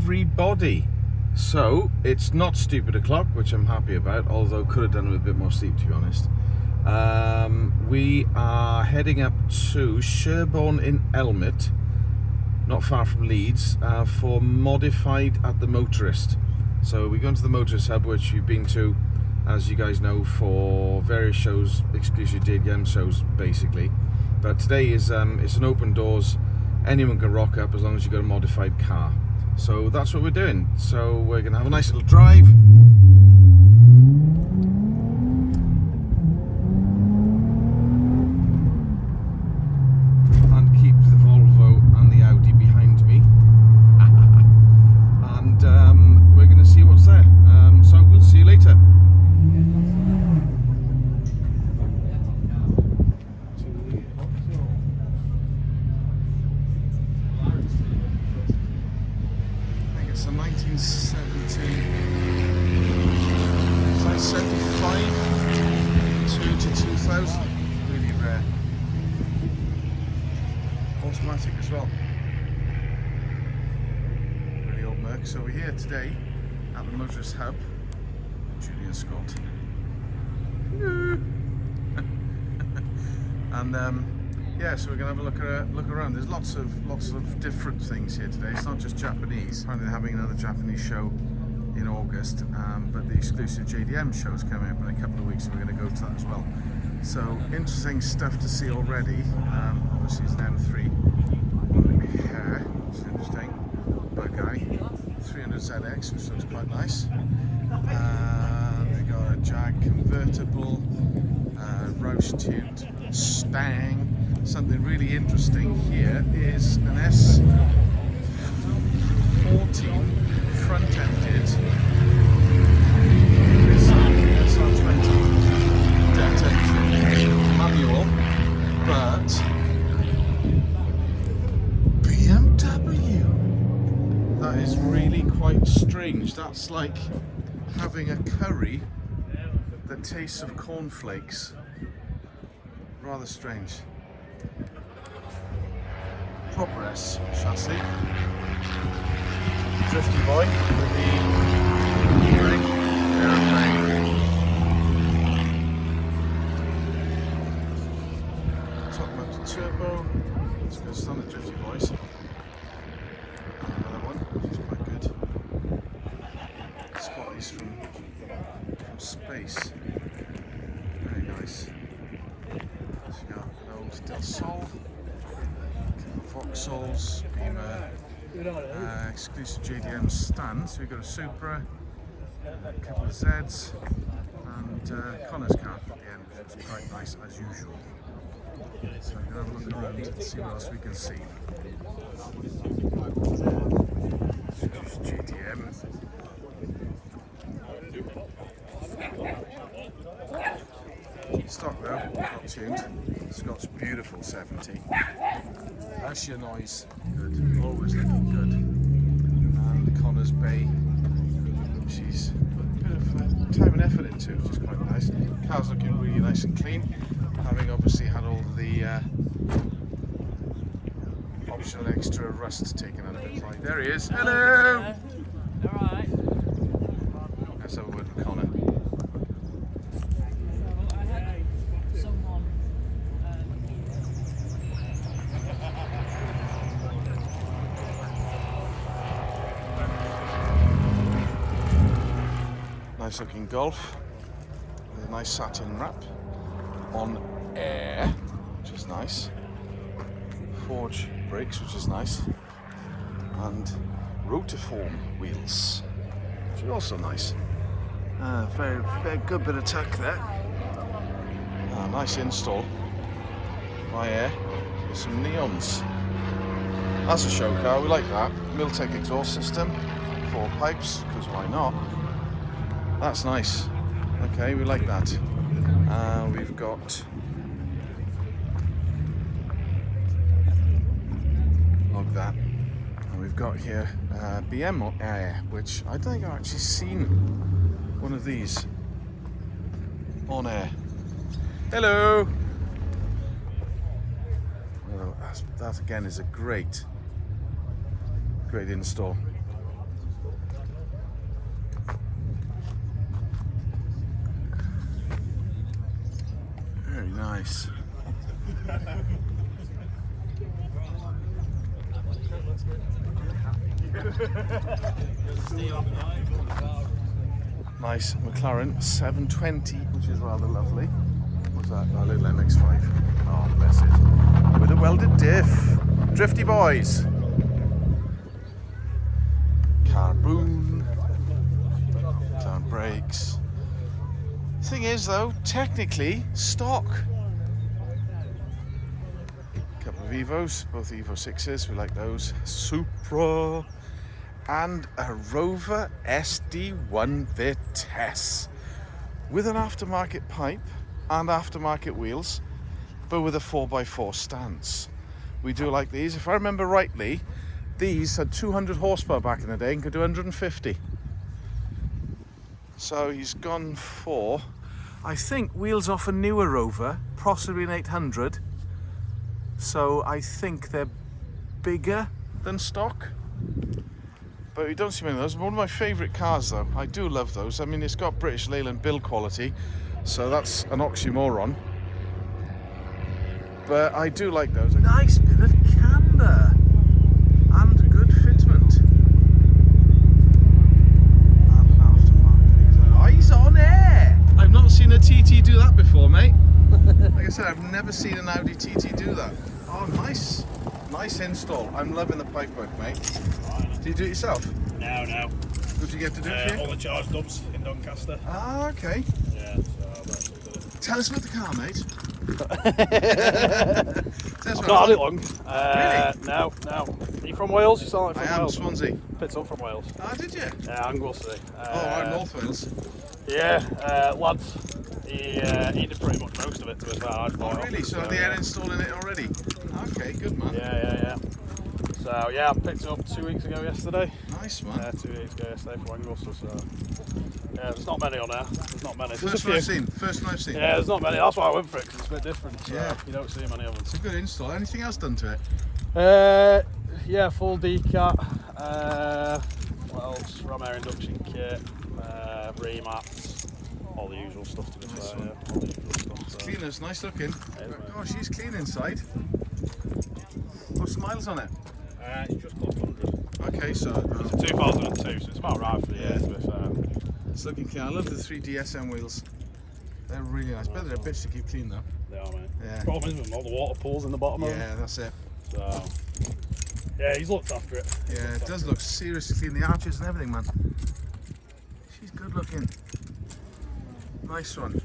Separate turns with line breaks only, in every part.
everybody. So it's not stupid o'clock, which I'm happy about, although could have done with a bit more sleep, to be honest. We are heading up to Sherborne in Elmet, not far from Leeds, for Modified at the Motorist. So we're going to the Motorist Hub, which we've been to, as you guys know, for various shows, exclusive JDM shows basically. But today is it's an open doors, anyone can rock up as long as you've got a modified car. So that's what we're doing. So we're going to have a nice little drive. And keep the Volvo and the Audi behind me. And we're going to see what's there. So we'll see you later. It's a 1970, it's like 75 to 2000, really rare. Automatic as well. Really old Merc. So we're here today at the Motorist Hub. Julian Scott. And yeah, so we're going to have a look around. There's lots of different things here today. It's not just Japanese. Apparently they're having another Japanese show in August, but the exclusive JDM show is coming up in a couple of weeks, and we're going to go to that as well. So interesting stuff to see already. Obviously it's an M3 on here, which is interesting. Bugeye 300ZX, which looks quite nice. They got a Jag convertible, Roush tuned Stang. Something really interesting here is an S14 front-ended SR20 deck engine manual, but BMW. That is really quite strange. That's like having a curry that tastes of cornflakes. Rather strange. Cobras chassis, drifty boy with the brake aeroplane. Top motor turbo, it's good standard drifty boys. Another one, which is quite good. Spot these from space. Very nice. So you got an old Del Sol. Vauxhalls, Beamer, exclusive JDM stand. So we've got a Supra, a couple of Zs, and Connor's car at the end, which is quite nice as usual. So we're going to have a look around and see what else we can see. Exclusive JDM. Stock though, not tuned. Scott's beautiful 70. That's your noise. Good. Always looking good. And Connor's Bay. She's a bit of time and effort into, which is quite nice. Car's looking really nice and clean. Having obviously had all the optional extra rust taken out of it. Right, there he is. Hello!
Alright.
Let's have a word with Connor. Nice looking Golf with a nice satin wrap on air, which is nice. Forge brakes, which is nice, and rotiform wheels, which are also nice. Very good bit of tuck there. Nice install by air with some neons. That's a show car, we like that. Miltech exhaust system, 4 pipes, because why not? That's nice. Okay, we like that. We've got log that, and we've got here BM Air, which I don't think I've actually seen one of these on air. Hello. Well, that again is a great install. nice. Nice McLaren 720, which is rather lovely. What's that? Our little MX-5. Oh, bless it. With a welded diff. Drifty boys. Carbon. Down brakes. Thing is, though, technically stock. Couple of Evos, both Evo 6s. We like those. Supra. And a Rover SD1 Vitesse with an aftermarket pipe and aftermarket wheels, but with a 4x4 stance. We do like these. If I remember rightly, these had 200 horsepower back in the day and could do 150. So he's gone for, I think, wheels off a newer Rover, possibly an 800. So I think they're bigger than stock. But we don't see many of those. One of my favourite cars, though. I do love those. I mean, it's got British Leyland build quality, so that's an oxymoron. But I do like those. Nice bit of camber and good fitment. And aftermarket. Eyes on air. I've not seen a TT do that before, mate. Like I said, I've never seen an Audi TT do that. Oh, nice. Nice install. I'm loving the pipework, mate. Do you do it yourself?
No.
What did you get to do it for you?
All the charge dubs in Doncaster.
Ah, okay.
Yeah, so that's all good.
Tell us about the car, mate.
I've not had it long.
Really?
No. Are you from Wales? You sound like from
I am,
Wales.
Swansea.
Picked up from Wales.
Ah, did you?
Yeah, Anglesey.
I'm North Wales.
Yeah, lads. He did pretty much most of it to his car.
Oh, really? So they're installing it already? Okay, good man.
Yeah. So yeah, I picked it up 2 weeks ago yesterday.
Nice man.
Yeah, 2 weeks ago yesterday from Anglesey. So yeah, there's not many on there. There's not many.
First one I've seen.
Yeah, there's not many. That's why I went for it, because it's a bit different. So
yeah.
You don't see many of them.
It's a good install. Anything else done to it?
Yeah, full decat. What else? Ram air induction kit. Remats. All the usual stuff to be fair. Yeah, all the usual stuff. So.
Cleaner's nice looking. Gosh, she's clean inside. What's the miles on it?
It's just got 100.
Okay, so
It's a 2002, so it's about right for the year, to be fair.
it's looking clean. I love the 3 DSM wheels. They're really nice. Better they're a bitch to keep clean though.
They are, mate.
Yeah.
Problem is with them, all the water pools in the bottom of them.
Yeah, that's it.
So, yeah, he's looked after it.
Yeah, it does look seriously clean. The arches and everything, man. She's good looking. Nice one.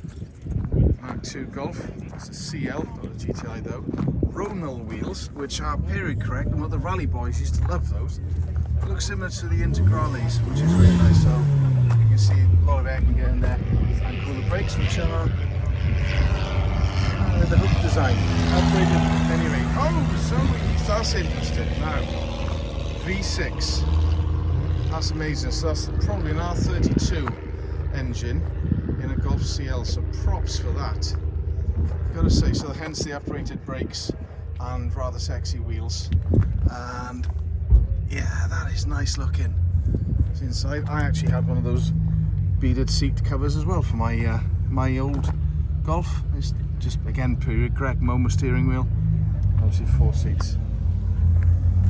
Mark II Golf. It's a CL, not a GTI though. Ronal wheels, which are period correct, and what the rally boys used to love those. It looks similar to the Integrales, which is really nice. So you can see a lot of air can get in there. And cooler brakes, which are the hook design. Upgraded anyway. Oh, so that's interesting. Now, V6. That's amazing. So that's probably an R32 engine in a Golf CL. So props for that. Gotta say, so hence the uprated brakes and rather sexy wheels. And yeah, that is nice looking. It's inside. I actually had one of those beaded seat covers as well for my my old Golf. It's just again period correct, MoMA steering wheel. Obviously 4 seats.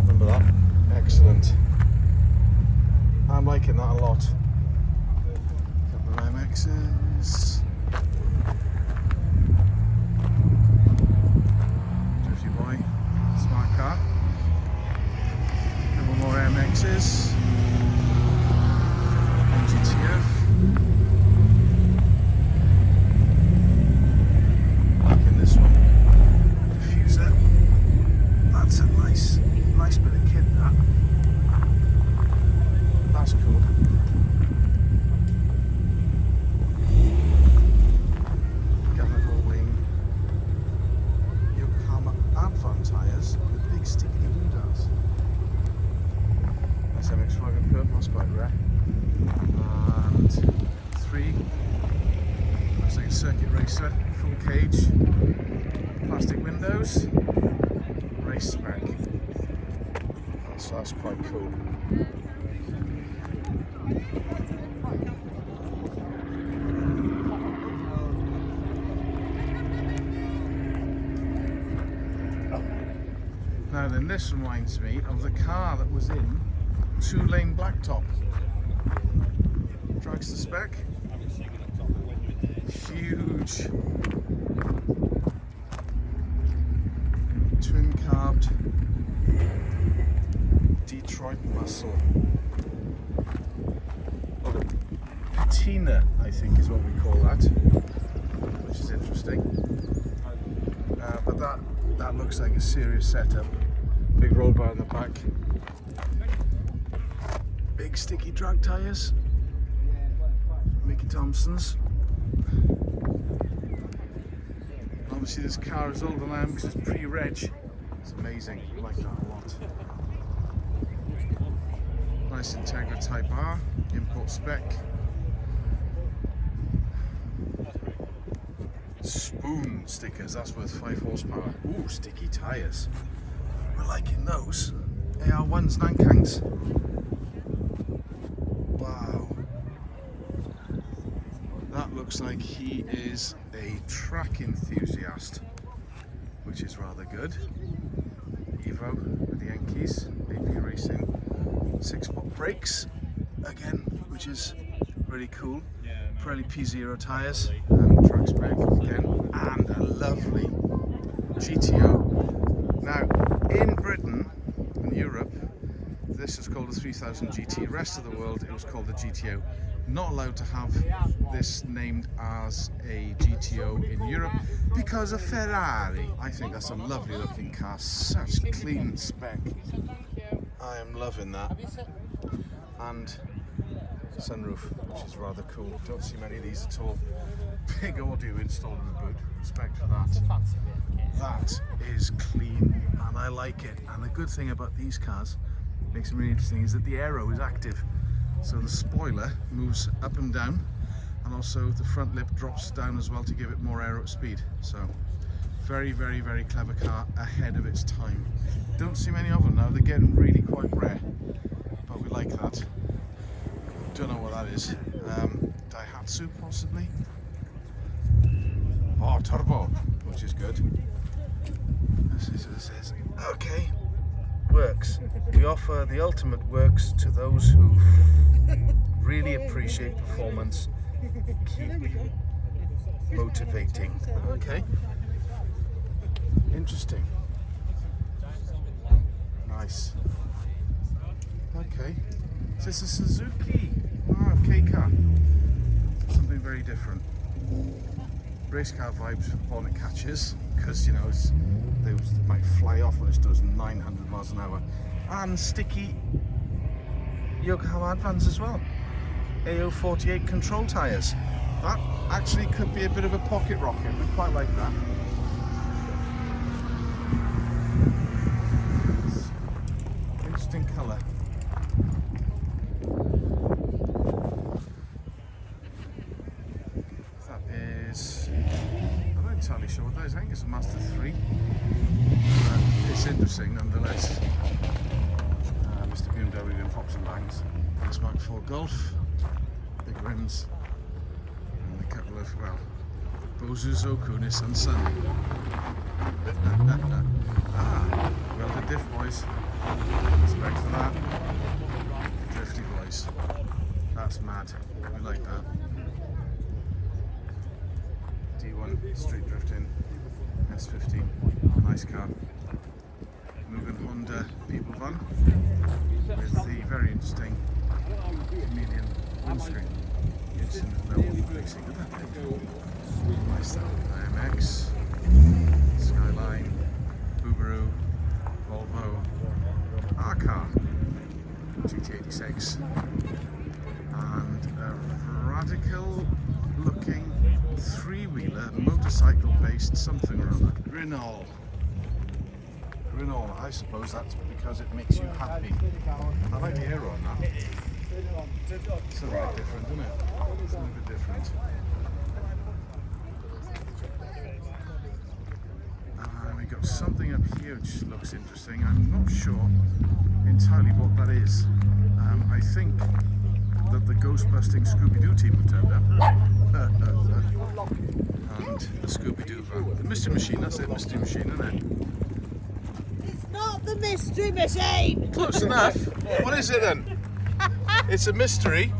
Remember that? Excellent. I'm liking that a lot. Couple of MXs. Drifty boy. Smart car. Couple more MXs. MGTF. Liking this one. Diffuser. That's a nice bit of kit, that. That's cool. Gallival wing. Yokohama Advan tyres with big sticky windows. Nice MX flag and curb, that's quite rare. And 3. Looks like a circuit racer, full cage, plastic windows, race spec. That's quite cool. Now then, this reminds me of the car that was in 2-lane blacktop. Dragster spec. Huge. Twin carbed Detroit muscle. Patina, I think, is what we call that, which is interesting. But that looks like a serious setup. Big roll bar in the back. Big sticky drag tyres. Mickey Thompson's. Obviously this car is older than I am because it's pre-reg. It's amazing, I like that a lot. Nice Integra Type R, import spec. Spoon stickers, that's worth 5 horsepower. Ooh, sticky tyres. We're liking those. AR1s, Nankangs. Wow. That looks like he is a track enthusiast, which is rather good. Evo with the Yankees, AP Racing. 6-spot brakes, again, which is really cool. Pirelli P0 tyres, track spec again, and a lovely GTO. Now, in Britain and Europe, this is called the 3000 GT. Rest of the world, it was called the GTO. Not allowed to have this named as a GTO in Europe because of Ferrari. I think that's a lovely looking car, such clean spec. I am loving that. And sunroof, which is rather cool. Don't see many of these at all. Big audio installed in the boot. Respect for that. That is clean and I like it. And the good thing about these cars, makes them really interesting, is that the aero is active. So the spoiler moves up and down, and also the front lip drops down as well to give it more aero speed. So very, very, very clever car, ahead of its time. Don't see many of them now, they're getting really quite rare, but we like that. Don't know what that is. Daihatsu possibly? Oh, turbo, which is good. This is what it says. Okay, works. We offer the ultimate works to those who really appreciate performance. Keep motivating. Okay. Interesting. Nice. Okay. Is this a Suzuki? Oh, K-car. Something very different. Race car vibes, bonnet catches, because you know they might fly off when it does 900 miles an hour. And sticky Yokohama Advance as well. AO48 control tyres. That actually could be a bit of a pocket rocket. We quite like that. Interesting colour. That is, I'm not entirely sure what that is. I think it's a Master 3. But it's interesting nonetheless. Mr. BMW in pops and bangs. Nice Mark 4 Golf. Big rims. And a couple of, well, Bosuzo, Kunis and Sun. Welded diff boys. Respect for that. Drifty boys. That's mad. We like that. D1 street drifting. S15. Nice car. Moving Honda people van with the very interesting chameleon windscreen. Instant level racing. Look at that thing. Nice stuff. IMX, Skyline, Subaru, Volvo, our car, GT86, and a radical looking 3-wheeler motorcycle based something or other. Renault, I suppose that's because it makes you happy. I like the aero on that. It's a little bit different, isn't it? It's a little bit different. We got something up here which looks interesting. I'm not sure entirely what that is. I think that the ghost-busting Scooby-Doo team have turned up. And the Scooby-Doo van. The Mystery Machine, that's it, Mystery Machine, isn't it?
It's not the mystery machine.
Close enough. What is it then? It's a mystery.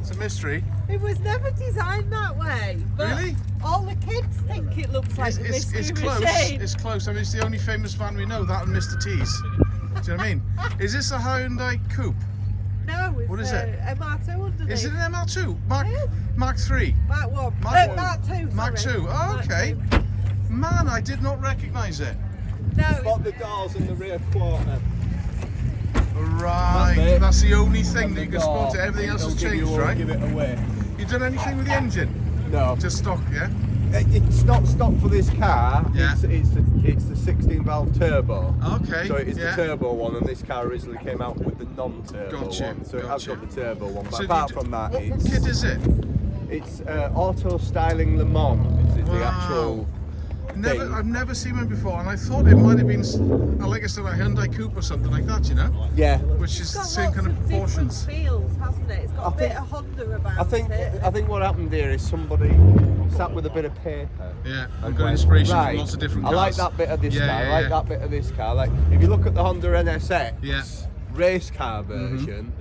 It's a mystery.
It was never designed that way. But
Really?
all the kids think it looks like the mystery
It's close.
machine.
It's close. I mean, it's the only famous van we know, that and Mr. T's. Do you know what I mean? Is this a Hyundai Coupe?
No, it's
What is it?
MR2 underneath.
Is it an ML2? Mark
Yes.
Mark 3?
Mark 1.
Mark one.
Mark 2,
Mark
sorry.
2. Oh,
Mark
okay.
2.
Man, I did not recognise it.
No,
Spot the doors in the rear quarter.
Right.
That's it.
That's the only thing that you can
Door.
spot it. Everything else has
Don't give
changed,
you-
right?
Give it away.
You done anything with the engine?
No.
Just stock, yeah?
It's not stock for this car.
Yeah.
It's the 16 valve turbo.
Okay.
So it is
yeah.
the turbo one, and this car originally came out with the non-turbo
Gotcha,
one. So it has
gotcha.
got the turbo one. But
So
apart
you d-
from that,
what
it's
kit is it?
it's Auto Styling Le Mans. Is the
Wow.
actual thing.
I've never seen one before, and I thought it might have been, like I said, a Hyundai Coupe or something like that, you know?
Yeah.
Which is
It's
the
got
same
lots
kind of
of different
proportions.
feels, hasn't it? It's got
I
a bit
think-
of Honda about
I think
it.
what happened here is somebody sat with a bit of paper.
Yeah, I've
and
got
went,
inspiration
right,
from lots of different
I
cars.
like that bit of this
Yeah,
car.
yeah,
I like
yeah.
that bit of this car. Like if you look at the Honda NSX
Yeah.
race car version,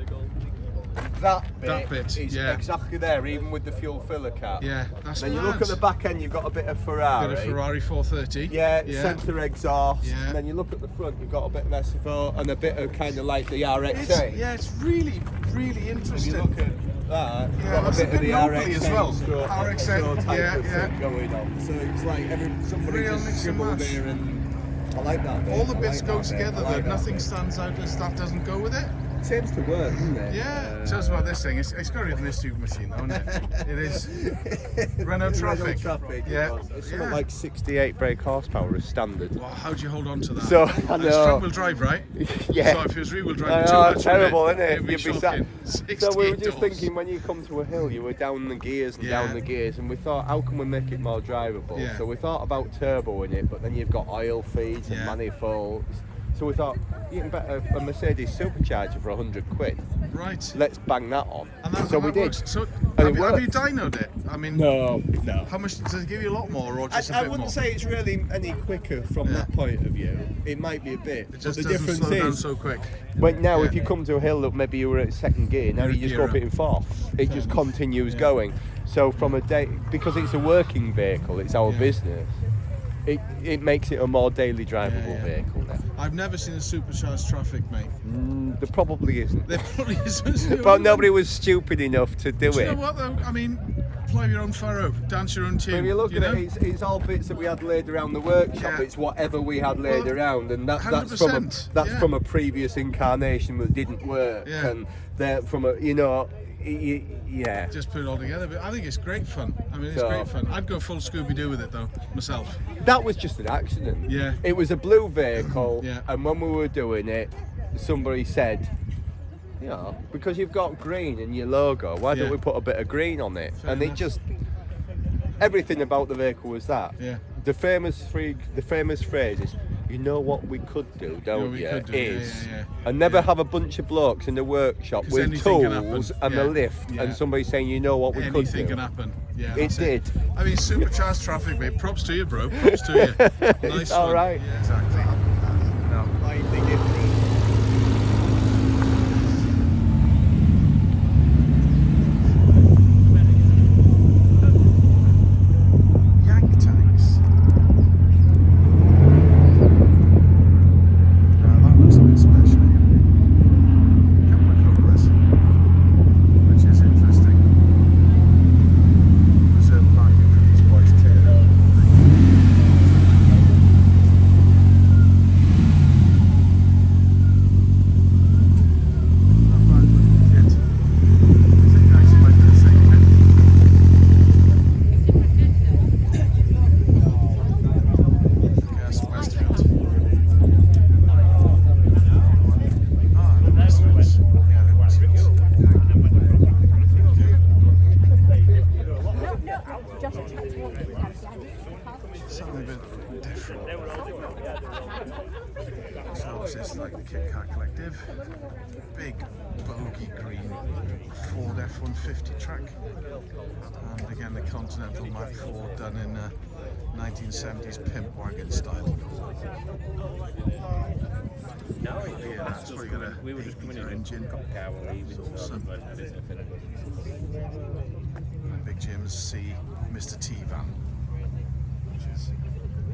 that bit is
yeah.
exactly there, even with the fuel filler cap.
Yeah, that's
Then you
mad.
look at the back end, you've got a bit of Ferrari.
Bit of Ferrari 430.
Yeah, centre exhaust.
Yeah.
And then you look at the front, you've got a bit of SFO and a bit of kind of like the
It's,
RX-8.
yeah, it's really, really
If you
interesting.
look at that, you've
Yeah,
got a
that's
bit
a
of
bit
the
locally
RX-8
as well.
stroke
RX-8,
SFO type
yeah,
of
yeah.
thing going on. So it's like somebody
Real
just
mix and
scribbled
match.
there, and I like that bit.
All the
I
bits
like
go
that bit.
together,
I like
though.
that
Nothing
bit.
stands out as that doesn't go with it.
Seems to work, doesn't it?
Yeah. Tell us about this thing. It's got to be the mystery machine, though, isn't it? It is. Renault Traffic.
Traffic.
Yeah.
It's
Yeah.
something like 68 brake horsepower as standard.
Well, how do you hold on to that?
So, I
And it's
know.
front wheel drive, right?
Yeah.
So if it was rear wheel drive,
I
it'd be
know,
too much,
terrible,
wouldn't
isn't it?
It'd be
You'd be
shocking.
So we were
68
just
doors.
thinking when you come to a hill, you were down the gears and
Yeah.
down the gears, and we thought, how can we make it more drivable?
Yeah.
So we thought about turbo in it, but then you've got oil feeds and
Yeah.
manifolds. So we thought, you can bet a Mercedes supercharger for 100 quid.
Right.
Let's bang that on.
And that,
so
and
we
that
did.
works. So
And
have
it
you
works.
dynoed it? I mean,
No.
how much does it give you? A lot more, or just a
I
bit
wouldn't
more?
say it's really any quicker from
Yeah.
that point of view. It might be a bit.
It
But
just
the
doesn't
difference
slow down
is,
so quick.
when now if
Yeah.
you come to a hill that maybe you were at second gear, now
You're
you just
gear
go up
up.
it in fourth. It just continues going. So from a day, because it's a working vehicle, it's our
Yeah.
business. It makes it a more daily drivable
Yeah.
vehicle now.
I've never seen a supercharged Traffic, mate.
There probably isn't.
There probably isn't.
But nobody was stupid enough to do
Do you
it.
know what though? I mean, play your own furrow, dance your own tune.
When you look
you
at
know?
it, it's all bits that we had laid around the workshop.
Yeah.
It's whatever we had laid
Well,
around, and that's from
100%, yeah.
from a previous incarnation that didn't work,
Yeah.
and that from a yeah.
Just put it all together, but I think it's great fun. I mean, it's
So-
great fun. I'd go full Scooby-Doo with it though, myself.
That was just an accident.
Yeah.
It was a blue vehicle,
Yeah.
and when we were doing it, somebody said, because you've got green in your logo, why don't
Yeah.
we put a bit of green on it?
Fair
and
enough.
it just everything about the vehicle was that.
Yeah.
The famous phrase is, you know what we could do, don't
we
you?
could do, yeah,
Is
yeah, yeah.
and never
Yeah.
have a bunch of blokes in the workshop
'Cause
with
anything can
tools
happen.
and
Yeah.
a lift,
Yeah.
and somebody saying, you know what we could
Anything
do.
can happen. Yeah,
It
that's
did.
I mean, supercharged Traffic, mate. Props to you, bro. Props to you. Nice
It's all
one.
right.
Yeah, exactly. No.
Slightly different.
Yank tanks. Now that looks a bit special. Couple of Cobras, which is interesting. Reserve parking for these boys clear. Not bad looking kit. I think I actually might do the same kit. Yes, Westfields. Ah, the Westfields. Yeah, the Westfields. Something a bit different. So this is like the Kit Kat Collective. Big bogey green Ford F-150 track. And again the Continental Mark IV done in 1970s pimp wagon style. probably got a
we were just coming in
engine.
got the car while leaving, so
Awesome.
I didn't finish.
And Big Jim's C Mr. T van,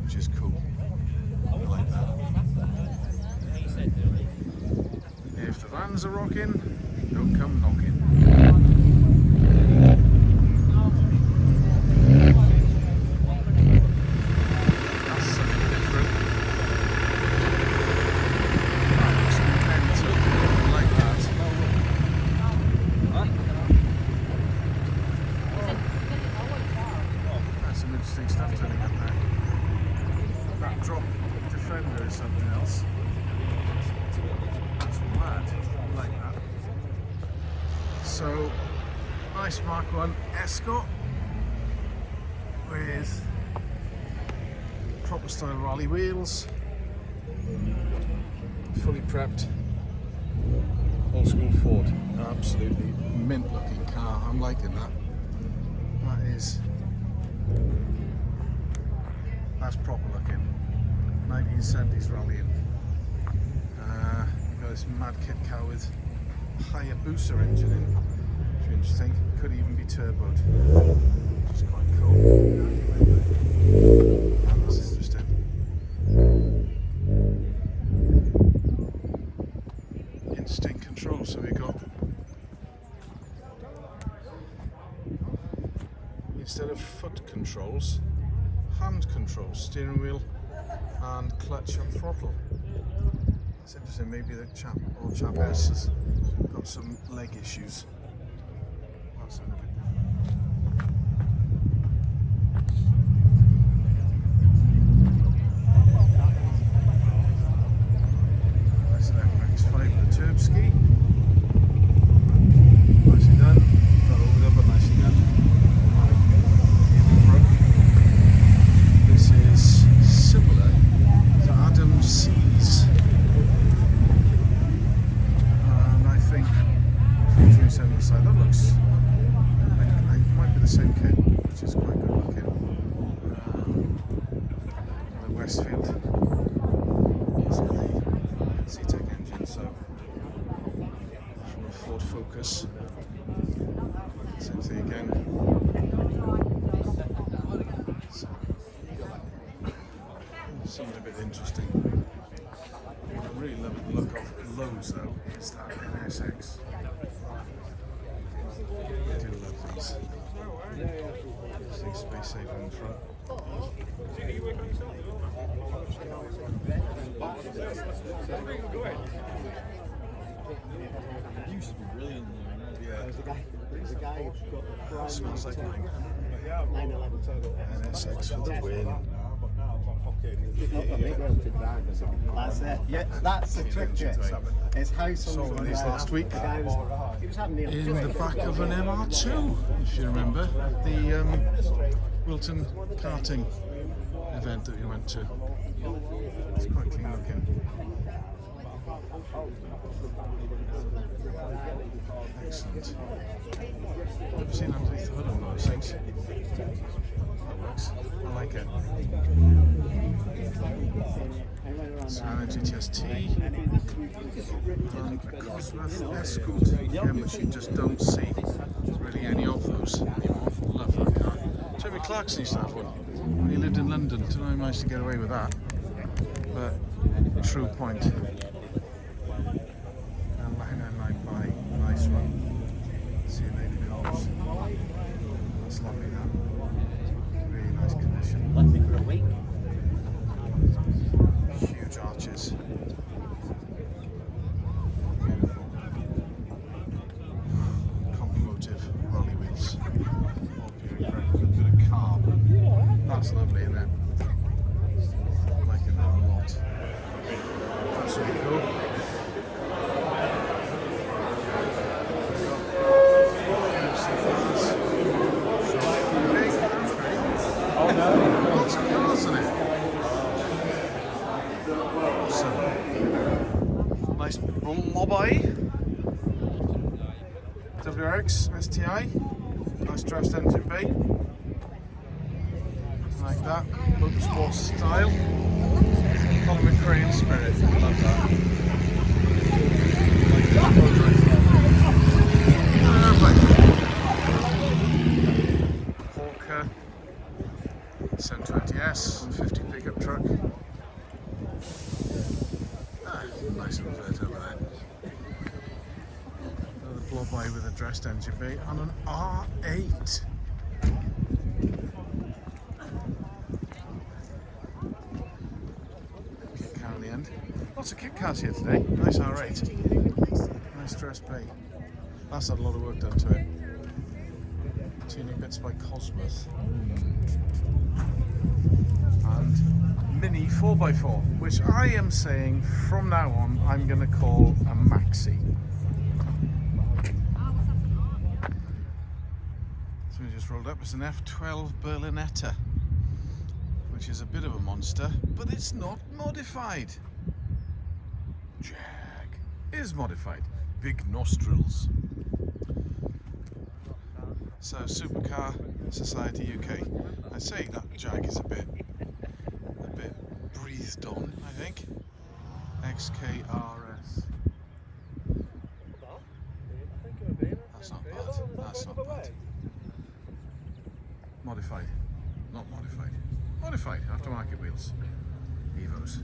which is cool. I like that. If the vans are rocking, don't come knocking. That's something different. That looks mental. I like that. That's some interesting stuff turning up there. That drop defender is something else. That's mad. I like that. So, nice Mark 1 Escort with proper style rally wheels, fully prepped, old school Ford. Absolutely mint looking car. I'm liking that. That's proper looking. 1970s rallying. You've got this mad kit car with Hyabusa engine in, which is interesting. Could even be turboed. It's quite cool. That's interesting. Interesting control. So we got, instead of foot controls, hand controls, steering wheel and clutch and throttle. It's interesting, maybe the chap or chapess has got some leg issues. That's a bit different. That's an MX-5 with a turb ski. Nicely done. Got over there, but nicely done. This is similar to Adam C's, and I think 427 on the side. That looks like it might be the same kit, which is quite good looking. The Westfield is the C-Tech engine, so from a Ford Focus. Same thing again. Something a bit interesting. What I really love the look of loads though is that NSX. I do love these. Big space saver in the front.
It used to be brilliant.
Yeah.
There's a guy who got the
It smells like mine.
911 turbo.
NSX for the win.
That's it. Yeah, that's the trick to it. It's how
Saw
someone
one of these last week
the guy was, he was having the
in the back of an MR2, if you remember, the Wilton karting event that we went to. It's quite clean looking. Excellent. Never seen underneath the hood on those things. That works. I like it. Sienna GTS-T and a Cosworth Escort, again, which you just don't see really any of those anymore. Love that car. Jeremy Clarkson used to have one when he lived in London. Don't know how he managed to get away with that, but true point. And 999 by nice one. See you later, Coles. That's lovely, that. Really nice condition.
left me for a week.
Huge arches. Beautiful. Compomotive rolly wheels. All beautiful. A bit of carb. That's lovely, isn't it? I'm liking that a lot. That's really cool. Lots of cars in it. Awesome. Nice Mobile WRX STI. Nice dressed engine bay. Like that. Motorsport style. Colin McRae in spirit. Love that. nice invert over there. Another blow-by with a dressed engine bay on an R8. Kit car in the end. Lots of kit cars here today. Nice R8. Nice dressed bay. That's had a lot of work done to it. Tuning bits by Cosworth. And mini 4x4, which I am saying from now on I'm going to call a maxi. So we just rolled up. It's an F12 Berlinetta, which is a bit of a monster, but it's not modified. Jag is modified. Big nostrils. So Supercar Society UK. I'd say that Jag is a bit breathed on, I think. XKRS. That's not bad. That's not bad. Modified. Not modified. Modified. Aftermarket wheels. Evos.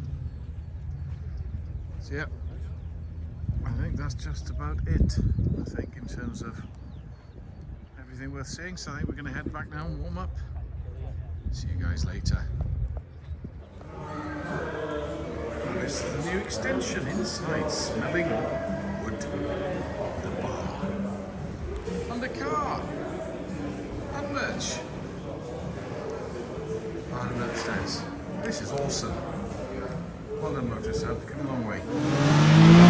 So yeah. I think that's just about it. I think in terms of everything worth seeing. So I think we're going to head back now and warm up. See you guys later. This is the new extension inside, smelling wood. The bar. And the car. And merch. And upstairs. This is awesome. Well done, Motorist Hub. Come a long way.